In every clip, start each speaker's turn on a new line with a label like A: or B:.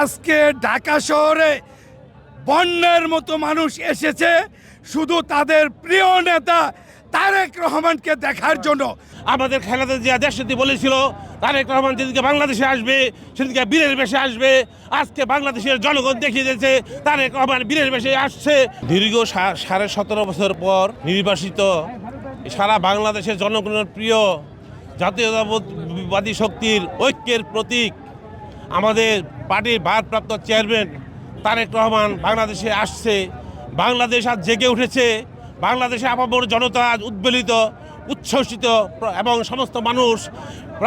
A: আজকে ঢাকা শহরে বন্যার মতো মানুষ এসেছে শুধু তাদের প্রিয় নেতা তারেক রহমানকে দেখার জন্য।
B: আমাদের খালেদা জিয়া দেশটি বলেছিল তারেক রহমান যেদিকে বাংলাদেশে আসবে সেদিকে বীরের বেশে আসবে। আজকে বাংলাদেশের জনগণ দেখিয়ে দিয়েছে তারেক রহমান বীরের বেশে আসছে। দীর্ঘ 17.5 বছর পর নির্বাসিত সারা বাংলাদেশের জনগণের প্রিয় জাতীয়তাবাদী শক্তির ঐক্যের প্রতীক আমাদের পার্টির ভারপ্রাপ্ত চেয়ারম্যান তারেক রহমান বাংলাদেশে আসছে। বাংলাদেশ আজ জেগে উঠেছে। বাংলাদেশে আপামর জনতা আজ উদ্বেলিত, উচ্ছ্বসিত এবং সমস্ত মানুষ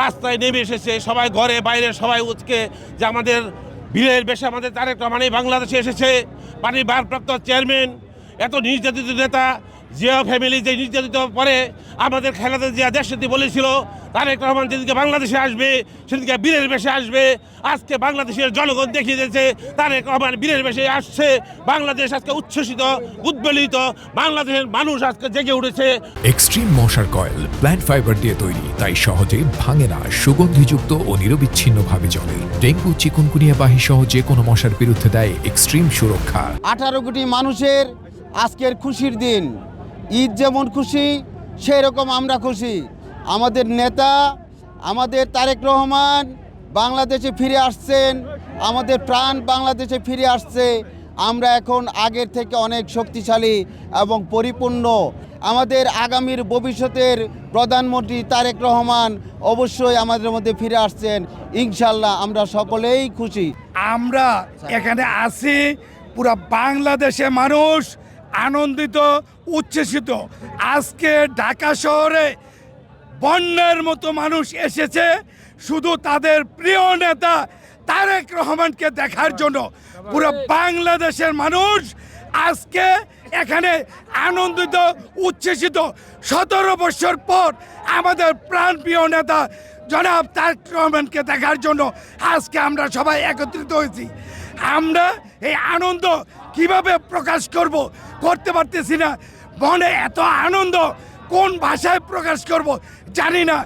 B: রাস্তায় নেমে এসেছে। সবাই ঘরে বাইরে সবাই উঠকে যে আমাদের বীরের বেশে আমাদের তারেক রহমান এই বাংলাদেশে এসেছে। পার্টির ভারপ্রাপ্ত চেয়ারম্যান এত নির্যাতিত নেতা জিয়া ফ্যামিলি যে নির্যাতিত পরে আমাদের খালেদা জিয়া দেশটি বলেছিল তারেক রহমান যেদিকে বাংলাদেশে আসবে সেদিকে বীরের বেশে আসবে। আজকে বাংলাদেশের জনগণ দেখিয়ে দিয়েছে তারেক রহমান বীরের বেশে আসছে। বাংলাদেশ আজকে উচ্ছ্বসিত, উদ্বেলিত, বাংলাদেশের মানুষ আজকে জেগে উঠেছে।
C: এক্সট্রিম মশার কয়েল প্ল্যান্ট ফাইবার দিয়ে তৈরি, তাই সহজে ভাঙে না, সুগন্ধিযুক্ত ও নিরবিচ্ছিন্নভাবে জ্বলে। ডেঙ্গু, চিকুনগুনিয়া বাহি সহ যে কোনো মশার বিরুদ্ধে দেয় এক্সট্রিম সুরক্ষা।
D: 18 কোটি মানুষের আজকের খুশির দিন। ঈদ যেমন খুশি সেই রকম আমরা খুশি। আমাদের নেতা আমাদের তারেক রহমান বাংলাদেশে ফিরে আসছেন, আমাদের প্রাণ বাংলাদেশে ফিরে আসছে। আমরা এখন আগের থেকে অনেক শক্তিশালী এবং পরিপূর্ণ। আমাদের আগামীর ভবিষ্যতের প্রধানমন্ত্রী তারেক রহমান অবশ্যই আমাদের মধ্যে ফিরে আসছেন। ইনশাল্লাহ আমরা সকলেই খুশি।
A: আমরা এখানে আছি, পুরা বাংলাদেশে মানুষ আনন্দিত, উচ্ছ্বসিত। আজকে ঢাকা শহরে বন্যার মতো মানুষ এসেছে শুধু তাদের প্রিয় নেতা তারেক রহমানকে দেখার জন্য। পুরো বাংলাদেশের মানুষ আজকে এখানে আনন্দিত, উচ্ছ্বসিত। 17 বছর পর আমাদের প্রাণপ্রিয় নেতা জনাব তারেক রহমানকে দেখার জন্য আজকে আমরা সবাই একত্রিত হয়েছি। আমরা এই আনন্দ কিভাবে প্রকাশ করতে পারতেছি না। মনে এত আনন্দ, কোন ভাষায় প্রকাশ করব জানি না।